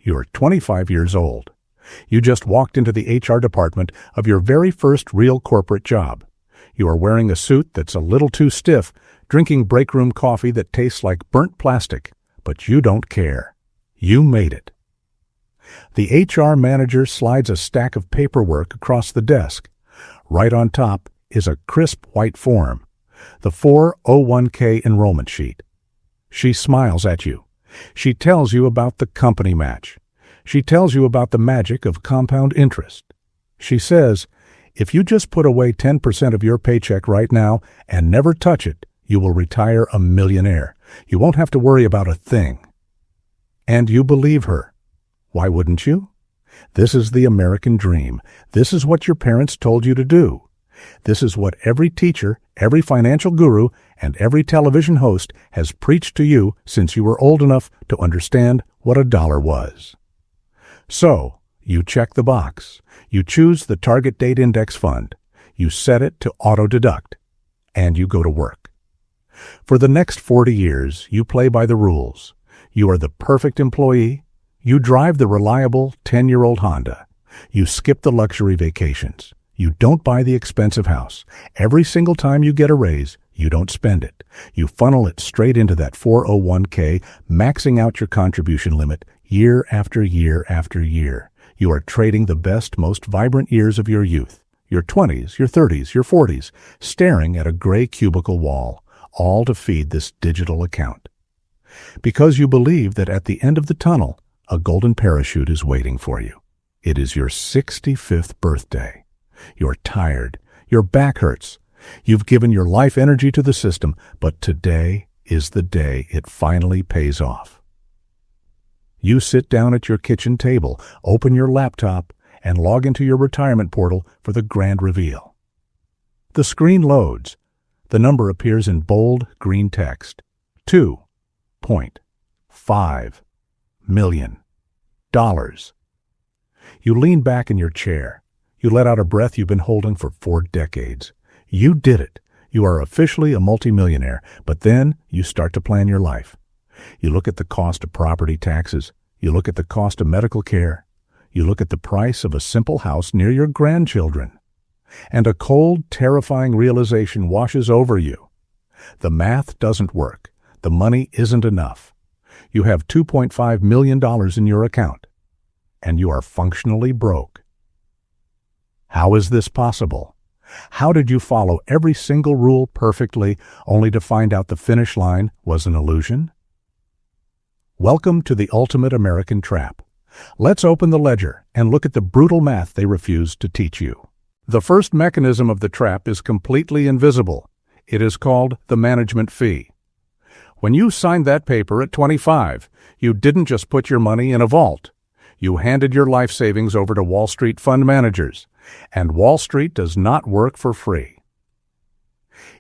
You're 25 years old. You just walked into the HR department of your very first real corporate job. You are wearing a suit that's a little too stiff, drinking break room coffee that tastes like burnt plastic, but you don't care. You made it. The HR manager slides a stack of paperwork across the desk. Right on top is a crisp white form, the 401k enrollment sheet. She smiles at you. She tells you about the company match. She tells you about the magic of compound interest. She says, if you just put away 10% of your paycheck right now and never touch it, you will retire a millionaire. You won't have to worry about a thing. And you believe her. Why wouldn't you? This is the American dream. This is what your parents told you to do. This is what every teacher, every financial guru, and every television host has preached to you since you were old enough to understand what a dollar was. So, you check the box. You choose the target date index fund. You set it to auto-deduct. And you go to work. For the next 40 years, you play by the rules. You are the perfect employee. You drive the reliable 10-year-old Honda. You skip the luxury vacations. You don't buy the expensive house. Every single time you get a raise, you don't spend it. You funnel it straight into that 401k, maxing out your contribution limit year after year after year. You are trading the best, most vibrant years of your youth, your 20s, your 30s, your 40s, staring at a gray cubicle wall, all to feed this digital account. Because you believe that at the end of the tunnel, a golden parachute is waiting for you. It is your 65th birthday. You're tired. Your back hurts. You've given your life energy to the system, but today is the day it finally pays off. You sit down at your kitchen table, open your laptop, and log into your retirement portal for the grand reveal. The screen loads. The number appears in bold green text. $2.5 million. You lean back in your chair. You let out a breath you've been holding for 4 decades. You did it. You are officially a multimillionaire, but then you start to plan your life. You look at the cost of property taxes. You look at the cost of medical care. You look at the price of a simple house near your grandchildren. And a cold, terrifying realization washes over you. The math doesn't work. The money isn't enough. You have $2.5 million in your account, and you are functionally broke. How is this possible? How did you follow every single rule perfectly, only to find out the finish line was an illusion? Welcome to the ultimate American trap. Let's open the ledger and look at the brutal math they refuse to teach you. The first mechanism of the trap is completely invisible. It is called the management fee. When you signed that paper at 25, you didn't just put your money in a vault. You handed your life savings over to Wall Street fund managers. And Wall Street does not work for free.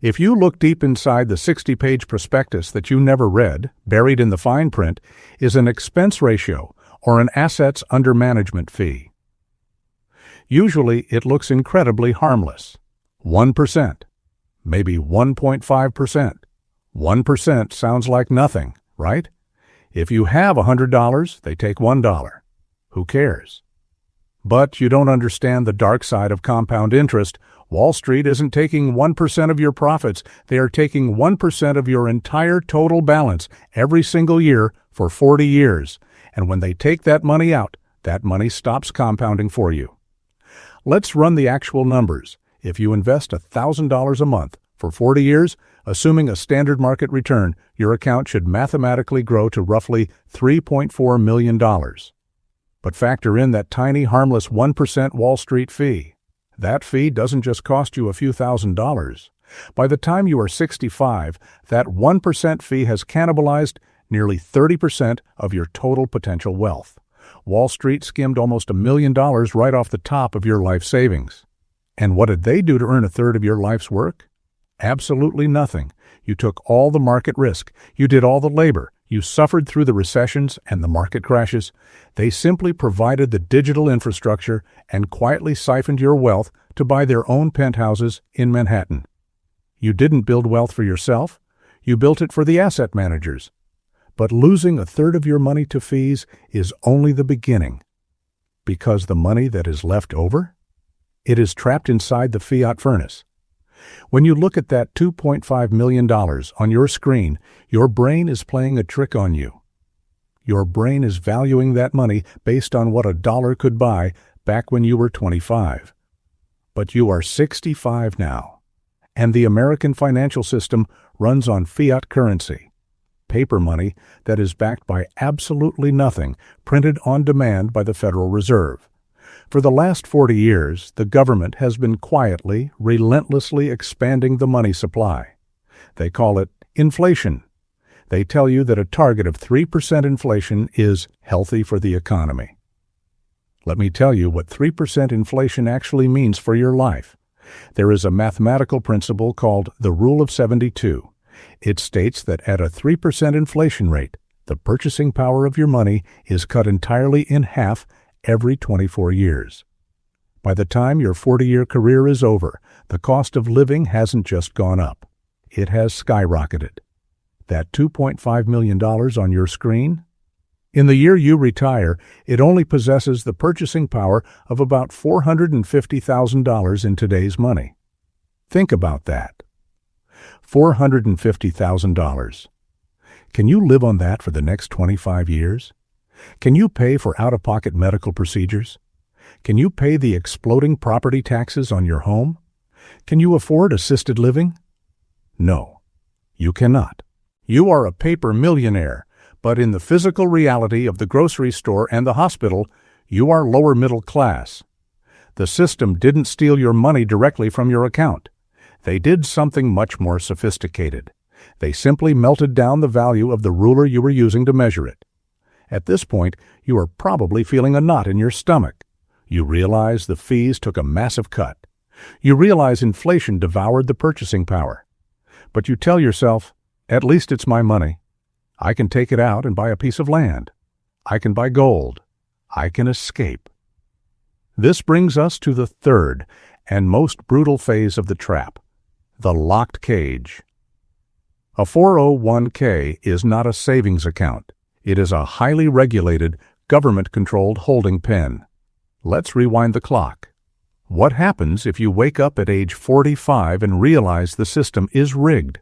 If you look deep inside the 60-page prospectus that you never read, buried in the fine print is an expense ratio or an assets under management fee. Usually it looks incredibly harmless. 1%, maybe 1.5%. 1% sounds like nothing, right? If you have $100, they take $1. Who cares? But you don't understand the dark side of compound interest. Wall Street isn't taking 1% of your profits. They are taking 1% of your entire total balance every single year for 40 years. And when they take that money out, that money stops compounding for you. Let's run the actual numbers. If you invest $1,000 a month for 40 years, assuming a standard market return, your account should mathematically grow to roughly $3.4 million. But factor in that tiny, harmless 1% Wall Street fee. That fee doesn't just cost you a few $1,000s. By the time you are 65, that 1% fee has cannibalized nearly 30% of your total potential wealth. Wall Street skimmed almost $1 million right off the top of your life savings. And what did they do to earn a third of your life's work? Absolutely nothing. You took all the market risk. You did all the labor. You suffered through the recessions and the market crashes. They simply provided the digital infrastructure and quietly siphoned your wealth to buy their own penthouses in Manhattan. You didn't build wealth for yourself. You built it for the asset managers. But losing a third of your money to fees is only the beginning. Because the money that is left over? It is trapped inside the fiat furnace. When you look at that $2.5 million on your screen, your brain is playing a trick on you. Your brain is valuing that money based on what a dollar could buy back when you were 25. But you are 65 now, and the American financial system runs on fiat currency, paper money that is backed by absolutely nothing, printed on demand by the Federal Reserve. For the last 40 years, the government has been quietly, relentlessly expanding the money supply. They call it inflation. They tell you that a target of 3% inflation is healthy for the economy. Let me tell you what 3% inflation actually means for your life. There is a mathematical principle called the Rule of 72. It states that at a 3% inflation rate, the purchasing power of your money is cut entirely in half every 24 years. By the time your 40-year career is over, the cost of living hasn't just gone up. It has skyrocketed. That $2.5 million on your screen? In the year you retire, it only possesses the purchasing power of about $450,000 in today's money. Think about that. $450,000. Can you live on that for the next 25 years? Can you pay for out-of-pocket medical procedures? Can you pay the exploding property taxes on your home? Can you afford assisted living? No, you cannot. You are a paper millionaire, but in the physical reality of the grocery store and the hospital, you are lower middle class. The system didn't steal your money directly from your account. They did something much more sophisticated. They simply melted down the value of the ruler you were using to measure it. At this point, you are probably feeling a knot in your stomach. You realize the fees took a massive cut. You realize inflation devoured the purchasing power. But you tell yourself, at least it's my money. I can take it out and buy a piece of land. I can buy gold. I can escape. This brings us to the third and most brutal phase of the trap, the locked cage. A 401k is not a savings account. It is a highly regulated, government-controlled holding pen. Let's rewind the clock. What happens if you wake up at age 45 and realize the system is rigged?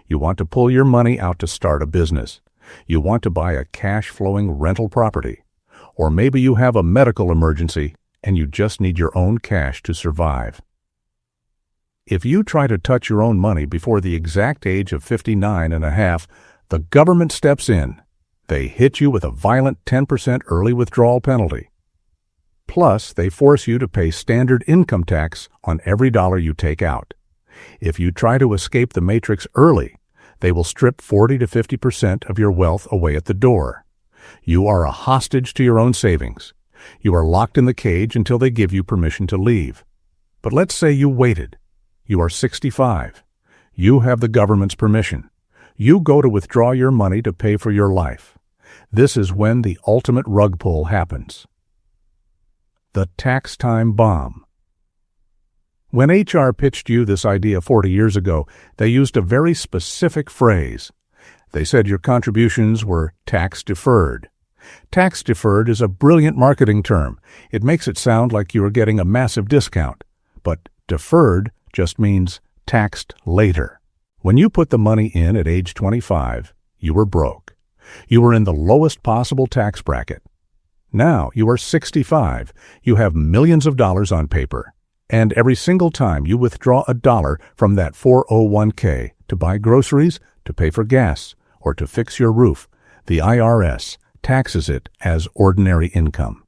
You want to pull your money out to start a business. You want to buy a cash-flowing rental property. Or maybe you have a medical emergency and you just need your own cash to survive. If you try to touch your own money before the exact age of 59 and a half, the government steps in. They hit you with a violent 10% early withdrawal penalty. Plus, they force you to pay standard income tax on every dollar you take out. If you try to escape the matrix early, they will strip 40 to 50% of your wealth away at the door. You are a hostage to your own savings. You are locked in the cage until they give you permission to leave. But let's say you waited. You are 65. You have the government's permission. You go to withdraw your money to pay for your life. This is when the ultimate rug pull happens. The tax time bomb. When HR pitched you this idea 40 years ago, they used a very specific phrase. They said your contributions were tax deferred. Tax deferred is a brilliant marketing term. It makes it sound like you are getting a massive discount. But deferred just means taxed later. When you put the money in at age 25, you were broke. You were in the lowest possible tax bracket. Now you are 65. You have millions of dollars on paper. And every single time you withdraw a dollar from that 401k to buy groceries, to pay for gas, or to fix your roof, the IRS taxes it as ordinary income.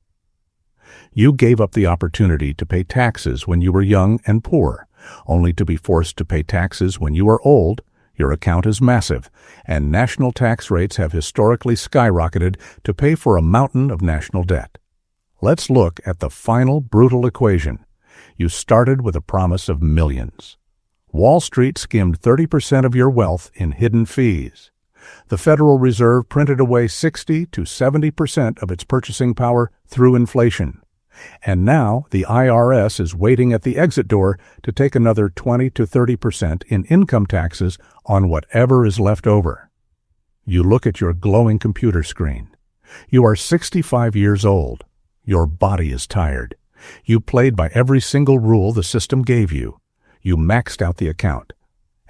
You gave up the opportunity to pay taxes when you were young and poor, only to be forced to pay taxes when you are old. Your account is massive, and national tax rates have historically skyrocketed to pay for a mountain of national debt. Let's look at the final brutal equation. You started with a promise of millions. Wall Street skimmed 30% of your wealth in hidden fees. The Federal Reserve printed away 60 to 70% of its purchasing power through inflation. And now the IRS is waiting at the exit door to take another 20 to 30% in income taxes on whatever is left over. You look at your glowing computer screen. You are 65 years old. Your body is tired. You played by every single rule the system gave you. You maxed out the account.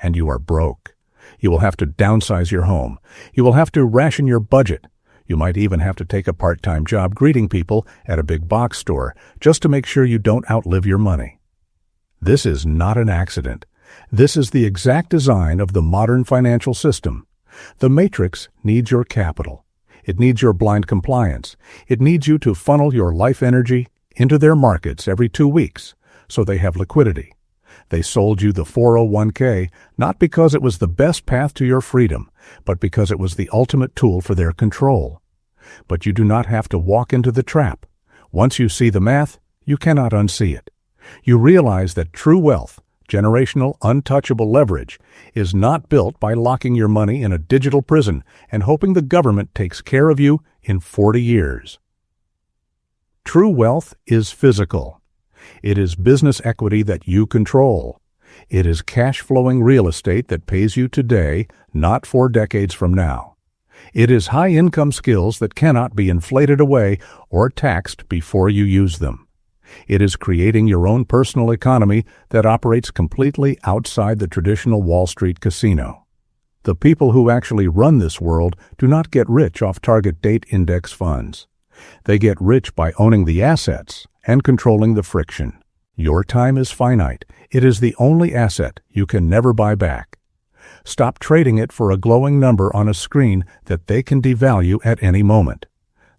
And you are broke. You will have to downsize your home. You will have to ration your budget. You might even have to take a part-time job greeting people at a big box store just to make sure you don't outlive your money. This is not an accident. This is the exact design of the modern financial system. The matrix needs your capital. It needs your blind compliance. It needs you to funnel your life energy into their markets every 2 weeks so they have liquidity. They sold you the 401k not because it was the best path to your freedom, but because it was the ultimate tool for their control. But you do not have to walk into the trap. Once you see the math, you cannot unsee it. You realize that true wealth, generational, untouchable leverage, is not built by locking your money in a digital prison and hoping the government takes care of you in 40 years. True wealth is physical. It is business equity that you control. It is cash-flowing real estate that pays you today, not 4 decades from now. It is high-income skills that cannot be inflated away or taxed before you use them. It is creating your own personal economy that operates completely outside the traditional Wall Street casino. The people who actually run this world do not get rich off target date index funds. They get rich by owning the assets and controlling the friction. Your time is finite. It is the only asset you can never buy back. Stop trading it for a glowing number on a screen that they can devalue at any moment.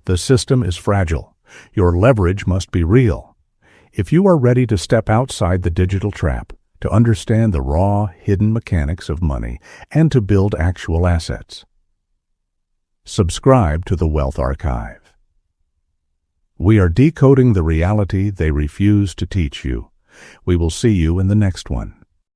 The system is fragile. Your leverage must be real. If you are ready to step outside the digital trap, to understand the raw, hidden mechanics of money, and to build actual assets, subscribe to the Wealth Archive. We are decoding the reality they refuse to teach you. We will see you in the next one.